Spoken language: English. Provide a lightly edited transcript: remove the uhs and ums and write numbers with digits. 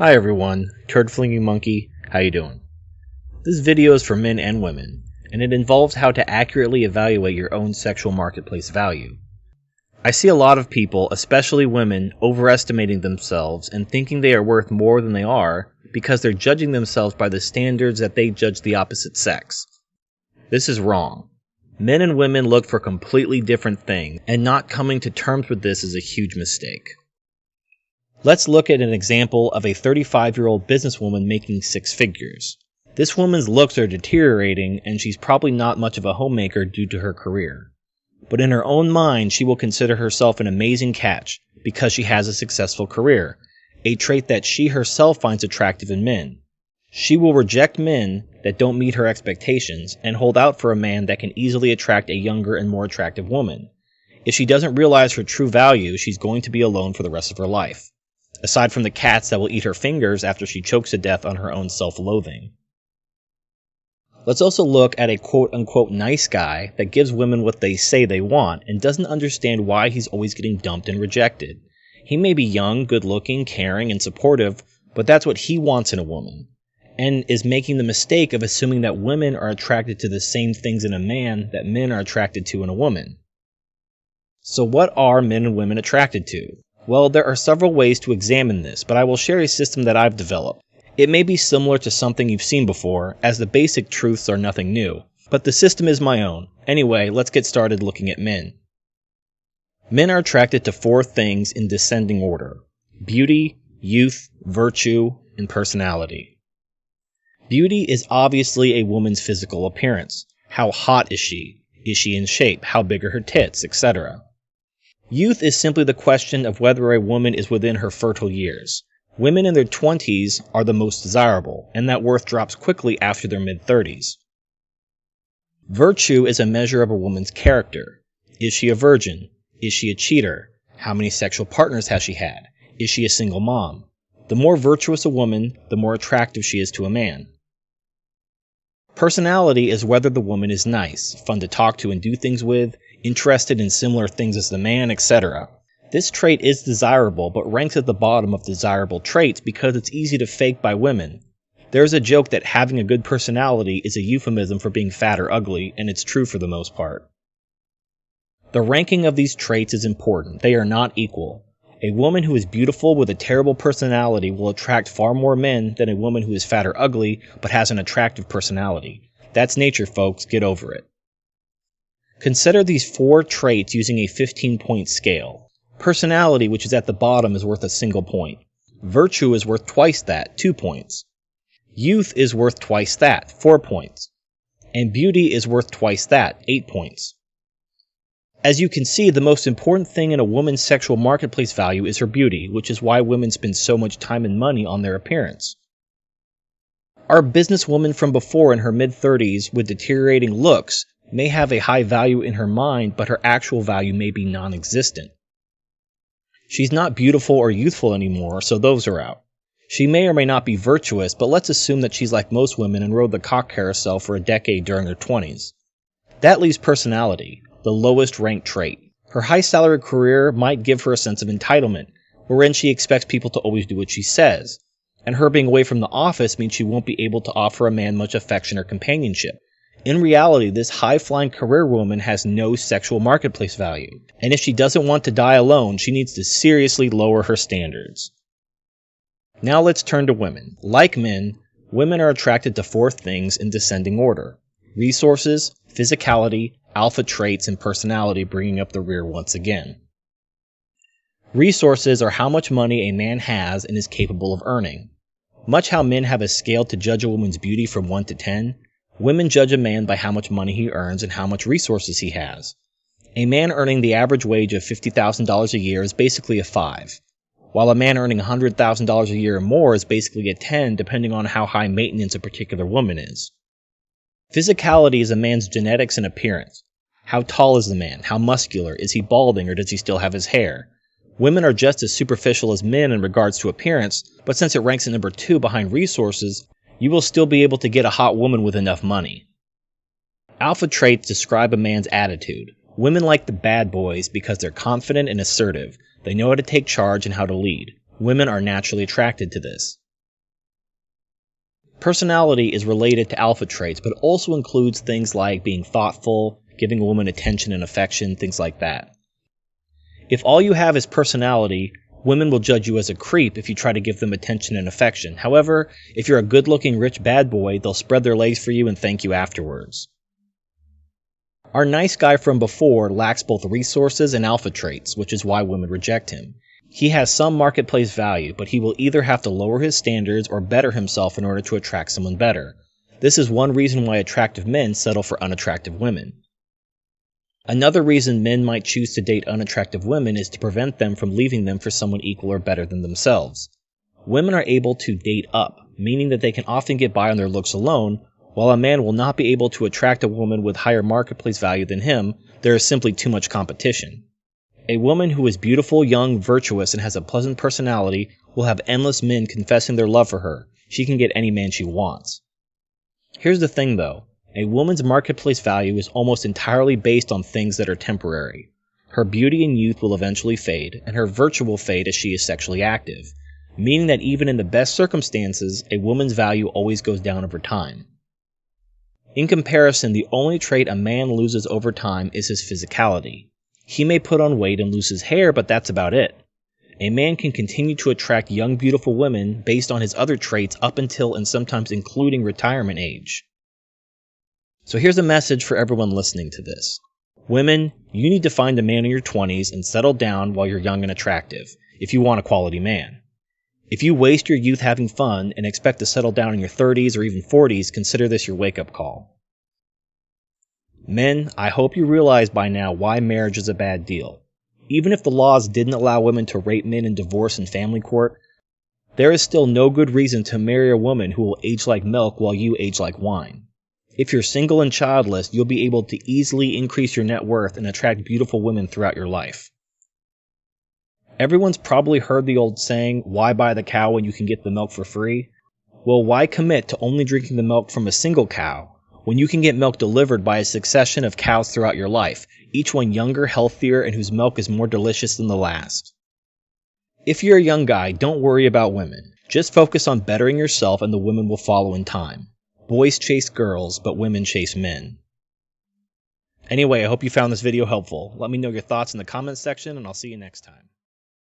Hi everyone, Turd Flinging Monkey, how you doing? This video is for men and women, and it involves how to accurately evaluate your own sexual marketplace value. I see a lot of people, especially women, overestimating themselves and thinking they are worth more than they are because they're judging themselves by the standards that they judge the opposite sex. This is wrong. Men and women look for completely different things, and not coming to terms with this is a huge mistake. Let's look at an example of a 35-year-old businesswoman making six figures. This woman's looks are deteriorating, and she's probably not much of a homemaker due to her career. But in her own mind, she will consider herself an amazing catch because she has a successful career, a trait that she herself finds attractive in men. She will reject men that don't meet her expectations and hold out for a man that can easily attract a younger and more attractive woman. If she doesn't realize her true value, she's going to be alone for the rest of her life, aside from the cats that will eat her fingers after she chokes to death on her own self-loathing. Let's also look at a quote-unquote nice guy that gives women what they say they want and doesn't understand why he's always getting dumped and rejected. He may be young, good-looking, caring, and supportive, but that's what he wants in a woman, and is making the mistake of assuming that women are attracted to the same things in a man that men are attracted to in a woman. So what are men and women attracted to? Well, there are several ways to examine this, but I will share a system that I've developed. It may be similar to something you've seen before, as the basic truths are nothing new, but the system is my own. Anyway, let's get started looking at men. Men are attracted to four things in descending order: beauty, youth, virtue, and personality. Beauty is obviously a woman's physical appearance. How hot is she? Is she in shape? How big are her tits, etc.? Youth is simply the question of whether a woman is within her fertile years. Women in their 20s are the most desirable, and that worth drops quickly after their mid-30s. Virtue is a measure of a woman's character. Is she a virgin? Is she a cheater? How many sexual partners has she had? Is she a single mom? The more virtuous a woman, the more attractive she is to a man. Personality is whether the woman is nice, fun to talk to and do things with, interested in similar things as the man, etc. This trait is desirable, but ranks at the bottom of desirable traits because it's easy to fake by women. There's a joke that having a good personality is a euphemism for being fat or ugly, and it's true for the most part. The ranking of these traits is important. They are not equal. A woman who is beautiful with a terrible personality will attract far more men than a woman who is fat or ugly but has an attractive personality. That's nature, folks. Get over it. Consider these four traits using a 15-point scale. Personality, which is at the bottom, is worth a single point. Virtue is worth twice that, 2 points. Youth is worth twice that, 4 points. And beauty is worth twice that, 8 points. As you can see, the most important thing in a woman's sexual marketplace value is her beauty, which is why women spend so much time and money on their appearance. Our businesswoman from before in her mid-30s with deteriorating looks may have a high value in her mind, but her actual value may be non-existent. She's not beautiful or youthful anymore, so those are out. She may or may not be virtuous, but let's assume that she's like most women and rode the cock carousel for a decade during her 20s. That leaves personality, the lowest ranked trait. Her high salary career might give her a sense of entitlement, wherein she expects people to always do what she says, and her being away from the office means she won't be able to offer a man much affection or companionship. In reality, this high-flying career woman has no sexual marketplace value, and if she doesn't want to die alone, she needs to seriously lower her standards. Now let's turn to women. Like men, women are attracted to four things in descending order: resources, physicality, alpha traits, and personality, bringing up the rear once again. Resources are how much money a man has and is capable of earning. Much how men have a scale to judge a woman's beauty from 1 to 10, women judge a man by how much money he earns and how much resources he has. A man earning the average wage of $50,000 a year is basically a 5, while a man earning $100,000 a year or more is basically a 10, depending on how high maintenance a particular woman is. Physicality is a man's genetics and appearance. How tall is the man? How muscular? Is he balding or does he still have his hair? Women are just as superficial as men in regards to appearance, but since it ranks at number 2 behind resources, you will still be able to get a hot woman with enough money. Alpha traits describe a man's attitude. Women like the bad boys because they're confident and assertive. They know how to take charge and how to lead. Women are naturally attracted to this. Personality is related to alpha traits, but also includes things like being thoughtful, giving a woman attention and affection, things like that. If all you have is personality, women will judge you as a creep if you try to give them attention and affection. However, if you're a good-looking rich bad boy, they'll spread their legs for you and thank you afterwards. Our nice guy from before lacks both resources and alpha traits, which is why women reject him. He has some marketplace value, but he will either have to lower his standards or better himself in order to attract someone better. This is one reason why attractive men settle for unattractive women. Another reason men might choose to date unattractive women is to prevent them from leaving them for someone equal or better than themselves. Women are able to date up, meaning that they can often get by on their looks alone, while a man will not be able to attract a woman with higher marketplace value than him. There is simply too much competition. A woman who is beautiful, young, virtuous, and has a pleasant personality will have endless men confessing their love for her. She can get any man she wants. Here's the thing though, a woman's marketplace value is almost entirely based on things that are temporary. Her beauty and youth will eventually fade, and her virtue will fade as she is sexually active, meaning that even in the best circumstances, a woman's value always goes down over time. In comparison, the only trait a man loses over time is his physicality. He may put on weight and lose his hair, but that's about it. A man can continue to attract young, beautiful women based on his other traits up until and sometimes including retirement age. So here's a message for everyone listening to this. Women, you need to find a man in your 20s and settle down while you're young and attractive, if you want a quality man. If you waste your youth having fun and expect to settle down in your 30s or even 40s, consider this your wake-up call. Men, I hope you realize by now why marriage is a bad deal. Even if the laws didn't allow women to rape men in divorce and family court, there is still no good reason to marry a woman who will age like milk while you age like wine. If you're single and childless, you'll be able to easily increase your net worth and attract beautiful women throughout your life. Everyone's probably heard the old saying, why buy the cow when you can get the milk for free? Well, why commit to only drinking the milk from a single cow when you can get milk delivered by a succession of cows throughout your life, each one younger, healthier, and whose milk is more delicious than the last? If you're a young guy, don't worry about women. Just focus on bettering yourself and the women will follow in time. Boys chase girls, but women chase men. Anyway, I hope you found this video helpful. Let me know your thoughts in the comments section, and I'll see you next time.